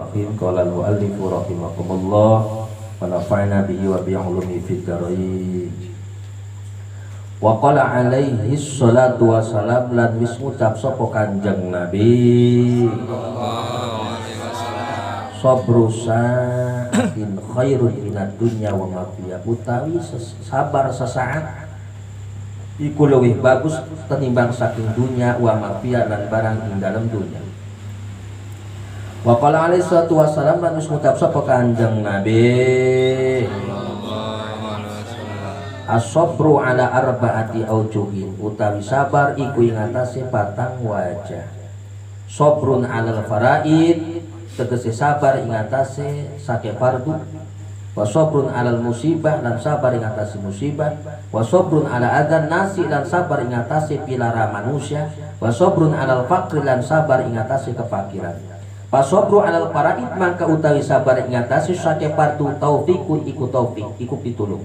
Bismillahirrahmanirrahim. Qala al-mu'allif rahimahumullah wa nafa'na bihi wa bi 'ulumi fid dharain. Wa qala alaihi sholatu wassalam lan wis ngucap sapa Kanjeng Nabi sabru sa'in khairun minad dunya wa ma fiha, utawi sabar sesaat iku luwih bagus tenimbang saking dunya wa ma fiha lan barang ing dalam dunya. Wa qala alaihi salatu wassalam lan wis ngucap sapa Kanjeng Nabi as-sabru ala arba'ati aujuhin, utawi sabar iku ing atase patang wajah. Sabrun alal faraid, tegese sabar ing atase sake fardu. Wa sabrun alal musibah, lan sabar ing atase musibah. Wa sabrun ala adzan nasi, lan sabar ing atase pilara manusia. Wa sabrun alal faqri, lan sabar ing atase kefakiran. Pasabru alal faraid, mangka utawi sabar ing atase sake fardu taufiqun iku taufik iku pitulung.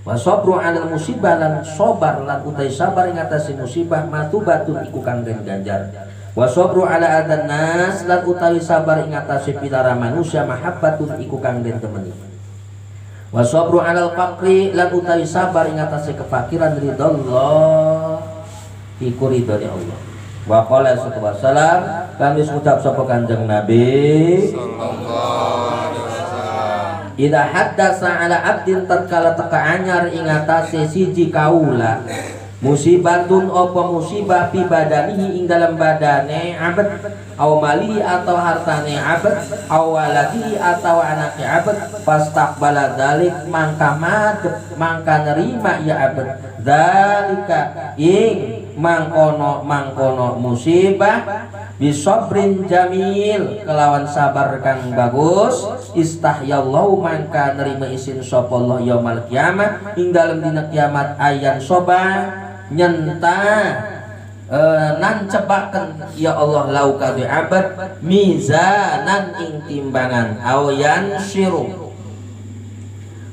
Wa sabru alal musibah, lan sabar lan utawi sabar ing atase musibah matubatun iku kang den ganjar. Wa sabru ala adzan nas, lan utawi sabar ing atase pilara manusia mahabbatun iku kang den temeni. Wa sabru alal faqri, lan utawi sabar ing atase kefakiran ridallah iku ridhone Allah. Wa qala sallallahu alaihi wasallam, kan wis ngucap sapa Kanjeng Nabi sallallahu alaihi wasallam, idza haddasa ala abdin tatkala teka anyar ing atase siji kaula musibatun apa musibah fi badanihi ing dalam badane abad aw mali atau hartane abad aw waladi atau anake abad fastaqbala dzalik mangka madhep mangka nerima ya abad dzalika ing mangkono musibah bisabrin jamil kelawan sabar kang bagus istahyallahu mangka nerima isin sapa Allah yaumul kiamah ing dalem dina kiamat ayan soba nyenta nan cebaken ya Allah lau kadu abad mizanan ing timbangan ayan siru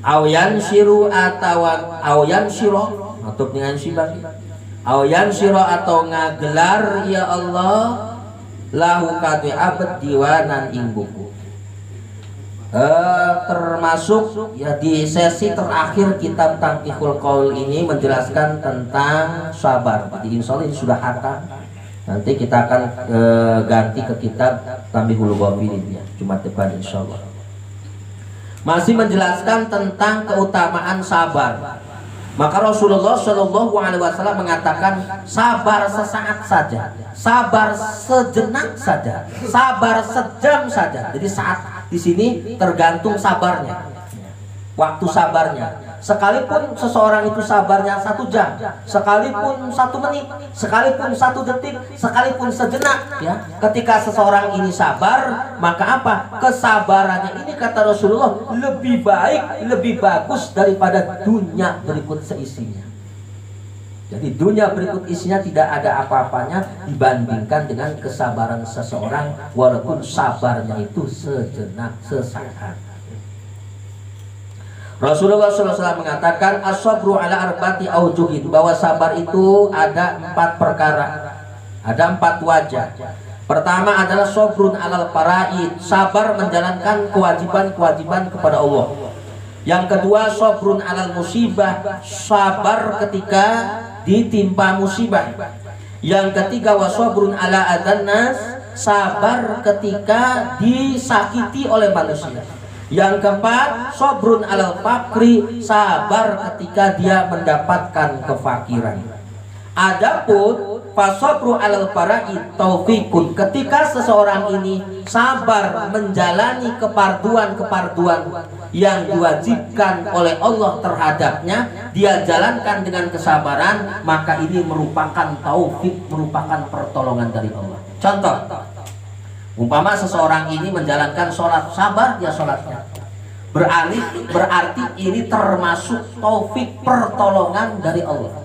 atau ayan siro atau dengan sibang ayan siro atau ngagelar ya Allah lahu kadu abad diwanan ing buku. Termasuk ya di sesi terakhir kitab Tangkihul Qaul ini menjelaskan tentang sabar. Jadi insya Allah ini sudah hatam. Nanti kita akan ganti ke kitab Tambihul Ghafilin ya, Jumat depan insya Allah. Masih menjelaskan tentang keutamaan sabar. Maka Rasulullah Shallallahu Alaihi Wasallam mengatakan sabar sesaat saja, sabar sejenak saja, sabar sejam saja. Jadi saat di sini tergantung sabarnya, waktu sabarnya. Sekalipun seseorang itu sabarnya 1 jam, sekalipun 1 menit, sekalipun 1 detik, sekalipun sejenak, ya. Ketika seseorang ini sabar, maka apa? Kesabarannya ini kata Rasulullah lebih baik, lebih bagus daripada dunia berikut seisinya. Jadi dunia berikut isinya tidak ada apa-apanya dibandingkan dengan kesabaran seseorang, walaupun sabarnya itu sejenak, sesaat. Rasulullah SAW mengatakan as-sabru ala arba'ati aujuhin, bahwa sabar itu ada 4 perkara, ada 4 wajah. Pertama adalah sabrun alal faraid, sabar menjalankan kewajiban-kewajiban kepada Allah. Yang kedua sabrun alal musibah, sabar ketika ditimpa musibah. Yang ketiga wasabrun ala adzannas, sabar ketika disakiti oleh manusia. Yang keempat sabrun alal fakri, sabar ketika dia mendapatkan kefakiran. Adapun fasabru alal faraid taufiqun, ketika seseorang ini sabar menjalani keparduan-keparduan yang diwajibkan oleh Allah terhadapnya, dia jalankan dengan kesabaran, maka ini merupakan taufik, merupakan pertolongan dari Allah. Contoh, umpama seseorang ini menjalankan sholat, sabar dia sholatnya, berarti ini termasuk taufik, pertolongan dari Allah.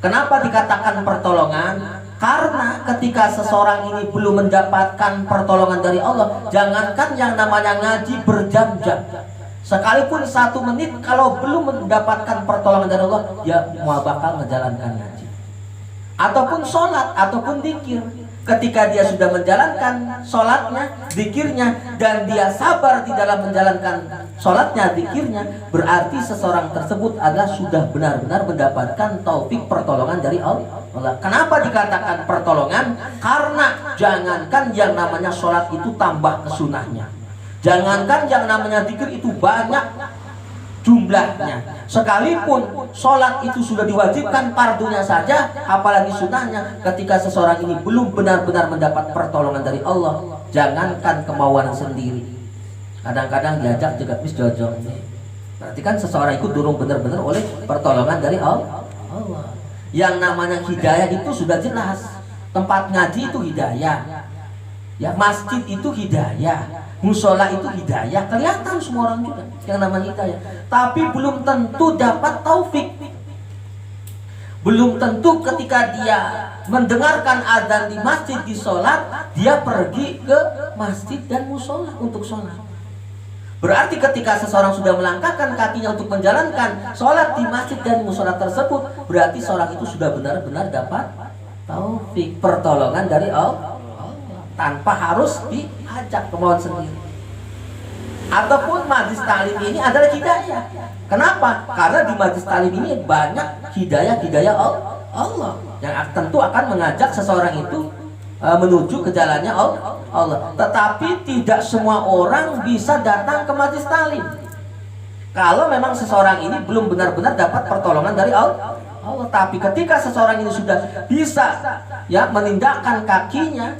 Kenapa dikatakan pertolongan? Karena ketika seseorang ini belum mendapatkan pertolongan dari Allah, jangankan yang namanya ngaji berjam-jam, sekalipun 1 menit kalau belum mendapatkan pertolongan dari Allah, ya mau bakal menjalankan ngaji ataupun sholat ataupun dzikir. ketika dia sudah menjalankan sholatnya, zikirnya, dan dia sabar di dalam menjalankan sholatnya, zikirnya, berarti seseorang tersebut adalah sudah benar-benar mendapatkan taufik pertolongan dari Allah. Kenapa dikatakan pertolongan? Karena jangankan yang namanya sholat itu tambah ke sunnahnya, jangankan yang namanya zikir itu banyak jumlahnya, sekalipun sholat itu sudah diwajibkan fardunya saja, apalagi sunnahnya, ketika seseorang ini belum benar-benar mendapat pertolongan dari Allah, jangankan kemauan sendiri, kadang-kadang diajak juga mis jojong, berarti kan seseorang itu durung benar-benar oleh pertolongan dari Allah. Yang namanya hidayah itu sudah jelas, tempat ngaji itu hidayah, ya masjid itu hidayah, musola itu hidayah, kelihatan semua orang juga yang namanya hidayah. Tapi belum tentu dapat taufik. Belum tentu ketika dia mendengarkan azan di masjid, di sholat, dia pergi ke masjid dan musola untuk sholat. Berarti ketika seseorang sudah melangkahkan kakinya untuk menjalankan sholat di masjid dan musola tersebut, berarti seorang itu sudah benar-benar dapat taufik, pertolongan dari Allah, tanpa harus diajak kemauan sendiri. Ataupun majlis taklim ini adalah hidayah. Kenapa? Karena di majlis taklim ini banyak hidayah Allah yang tentu akan mengajak seseorang itu menuju ke jalannya Allah. Tetapi tidak semua orang bisa datang ke majlis taklim kalau memang seseorang ini belum benar-benar dapat pertolongan dari Allah. Tapi ketika seseorang ini sudah bisa ya menindakkan kakinya,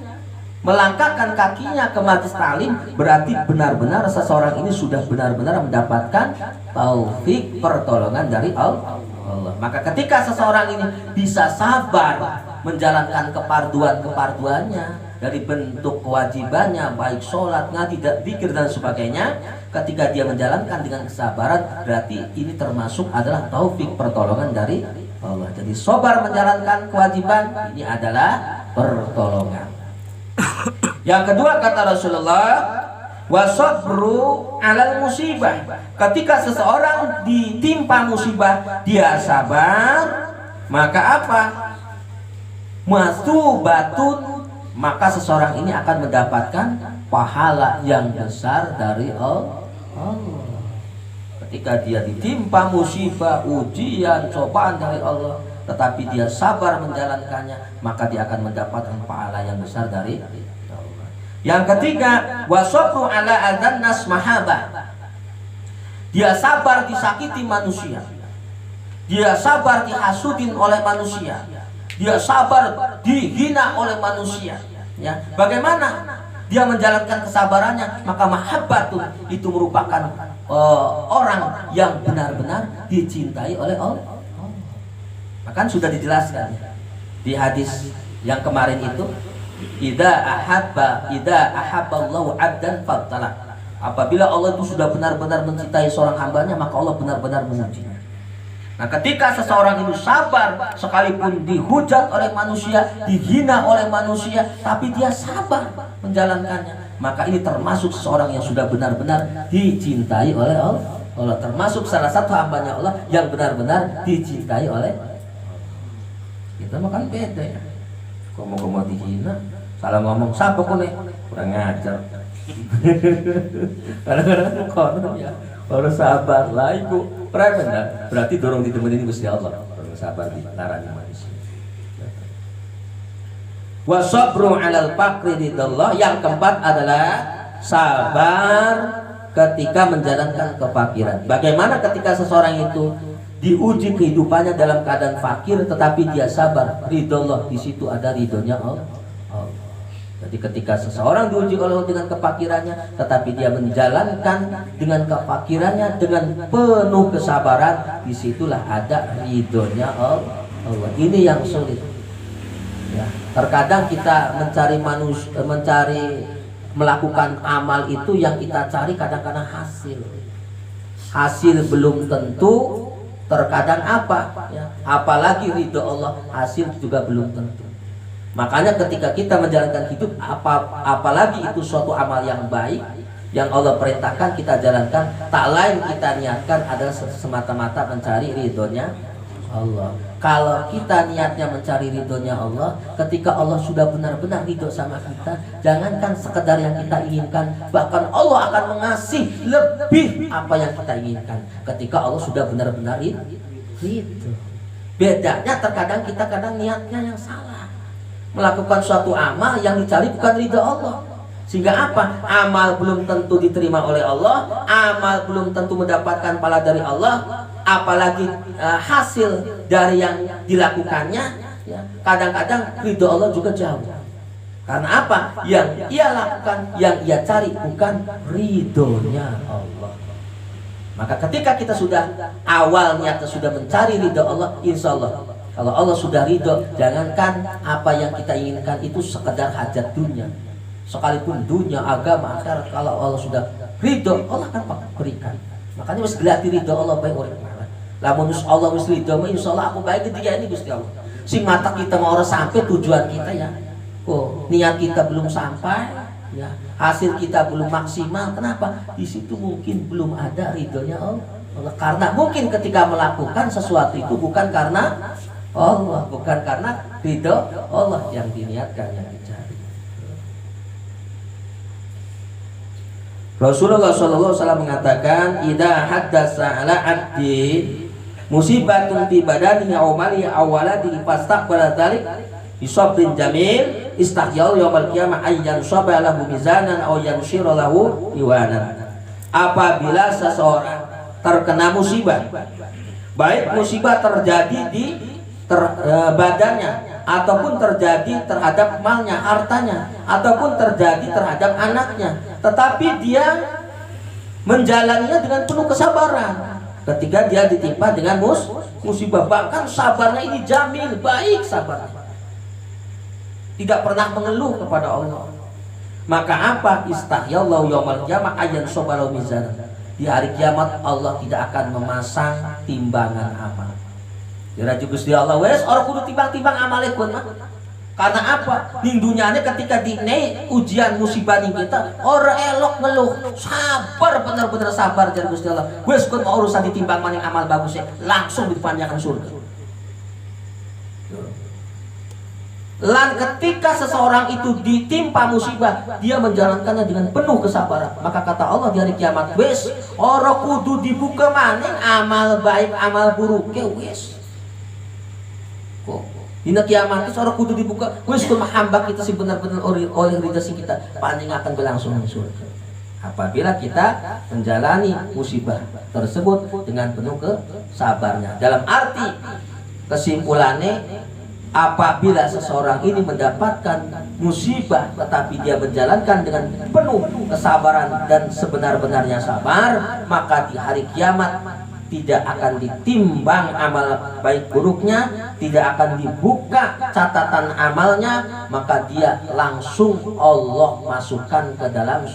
melangkahkan kakinya ke majlis taklim, berarti benar-benar seseorang ini sudah benar-benar mendapatkan taufik pertolongan dari Allah. Maka ketika seseorang ini bisa sabar menjalankan keparduannya dari bentuk kewajibannya, baik sholat, ngaji, zikir dan sebagainya, ketika dia menjalankan dengan kesabaran, berarti ini termasuk adalah taufik pertolongan dari Allah. Jadi sabar menjalankan kewajiban ini adalah pertolongan. Yang kedua kata Rasulullah, wasabru alal musibah. Ketika seseorang ditimpa musibah, dia sabar, maka apa? Masubatun, maka seseorang ini akan mendapatkan pahala yang besar dari Allah. Ketika dia ditimpa musibah, ujian, cobaan dari Allah, tetapi dia sabar menjalankannya, maka dia akan mendapatkan pahala yang besar dari Allah. Yang ketiga, wasabru ala adzannas mahabah. Dia sabar disakiti manusia, dia sabar dihasudin oleh manusia, dia sabar dihina oleh manusia. Ya, bagaimana dia menjalankan kesabarannya? Maka mahabbatun itu merupakan orang yang benar-benar dicintai oleh Allah. Maka sudah dijelaskan di hadis yang kemarin itu, idza ahabballahu 'abdan fabtala. Apabila Allah itu sudah benar-benar mencintai seorang hambanya, maka Allah benar-benar mengujinya. Nah, ketika seseorang itu sabar sekalipun dihujat oleh manusia, dihina oleh manusia, tapi dia sabar menjalankannya, maka ini termasuk seseorang yang sudah benar-benar dicintai oleh Allah. Termasuk salah satu hambanya Allah yang benar-benar dicintai oleh Allah. Kita makan beda ya. Ngomong-ngomong dihina, salah ngomong siapa kok nih? Kurang ngajar. Kadang-kadang kono ya. Harus sabar lah ibu. Berarti dorong ditemenin Gusti Allah. Harus sabar di larang manusia. Wasabru 'alal faqri ridallah. Yang keempat adalah sabar ketika menjalankan kefakiran. Bagaimana ketika seseorang itu diuji kehidupannya dalam keadaan fakir, tetapi dia sabar, ridallah, di situ ada ridhonya Allah. Jadi ketika seseorang diuji oleh Allah dengan kefakirannya, tetapi dia menjalankan dengan kefakirannya dengan penuh kesabaran, disitulah ada ridhonya Allah. Ini yang sulit. Ya, terkadang kita mencari melakukan amal itu yang kita cari kadang-kadang hasil belum tentu. Terkadang apa ya, apalagi ridho Allah, hasil juga belum tentu. Makanya ketika kita menjalankan hidup, apalagi itu suatu amal yang baik yang Allah perintahkan kita jalankan, tak lain kita niatkan adalah semata-mata mencari ridhonya Allah. Kalau kita niatnya mencari ridhonya Allah, ketika Allah sudah benar-benar ridho sama kita, jangankan sekedar yang kita inginkan, bahkan Allah akan mengasih lebih apa yang kita inginkan ketika Allah sudah benar-benar ridho. Bedanya terkadang kita kadang niatnya yang salah, melakukan suatu amal yang dicari bukan ridho Allah, sehingga apa? Amal belum tentu diterima oleh Allah, amal belum tentu mendapatkan pahala dari Allah, apalagi hasil dari yang dilakukannya, ya, kadang-kadang ridho Allah juga jauh. Karena apa? Yang ia lakukan, yang ia cari bukan ridhonya Allah. Maka ketika kita sudah awal niatnya sudah mencari ridho Allah, insya Allah kalau Allah sudah ridho, jangankan apa yang kita inginkan itu sekedar hajat dunia, sekalipun dunia, agama, akhirat, kalau Allah sudah ridho, Allah akan berikan. Makanya harus gelati ridho Allah baik orang. Lamun Allah wis ridho, insyaallah aku baik ketika ini Gusti Allah. Sing mata kita mau orang sampai tujuan kita ya. Oh, niat kita belum sampai, ya. Hasil kita belum maksimal. Kenapa? Di situ mungkin belum ada ridhonya Allah. Karena mungkin ketika melakukan sesuatu itu bukan karena Allah, bukan karena ridho Allah yang diniatkan, yang dicari. Rasulullah SAW mengatakan, "Idza haddasa ala abdi musibatun fi badani awmali awalati fastaqbala dzalik bi sabrin jamil istahyal yaumil qiyamah ayyan sabala lahu mizanan aw yanshira lahu iwanan." Apabila seseorang terkena musibah, baik musibah terjadi di badannya, ataupun terjadi terhadap malnya, hartanya, ataupun terjadi terhadap anaknya, tetapi dia menjalaninya dengan penuh kesabaran. Ketika dia ditimpa dengan musibah, bahkan sabarnya ini jamil, baik sabarnya, tidak pernah mengeluh kepada Allah. Maka apa? Istahyallahu yaumal qiyamah ayyan sobalau mizan. Di hari kiamat Allah tidak akan memasang timbangan amal. Kira juga Gusti Allah wes orang kudu timbang-timbang amale kun mah. Karena apa? Ning dunyane ketika dine ujian musibah ning kita, ora elok ngeluh, sabar, bener-bener sabar jar Gusti Allah. Wes kun mau urusan ditimbang maning amal bagusnya, langsung dipanjangkan surga. Lan ketika seseorang itu ditimpa musibah, dia menjalankannya dengan penuh kesabaran, maka kata Allah di hari kiamat, wes ora kudu dibuka maning amal baik amal buruk ke wes. Kok dina kiamat itu orang kudu dibuka, wes kun hamba kita sih benar-benar oleh ridha sing kita paling akan berlangsung di surga. Apabila kita menjalani musibah tersebut dengan penuh kesabarnya. Dalam arti kesimpulannya, apabila seseorang ini mendapatkan musibah tetapi dia menjalankan dengan penuh kesabaran dan sebenar-benarnya sabar, maka di hari kiamat tidak akan ditimbang amal baik buruknya, tidak akan dibuka catatan amalnya, maka dia langsung Allah masukkan ke dalam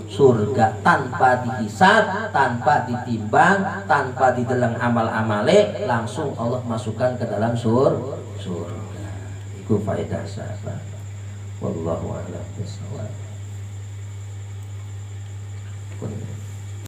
surga tanpa dihisab, tanpa ditimbang, tanpa dideleng amal-amale, langsung Allah masukkan ke dalam surga. Itu faedah sahabat. Wallahu a'lam bishawab.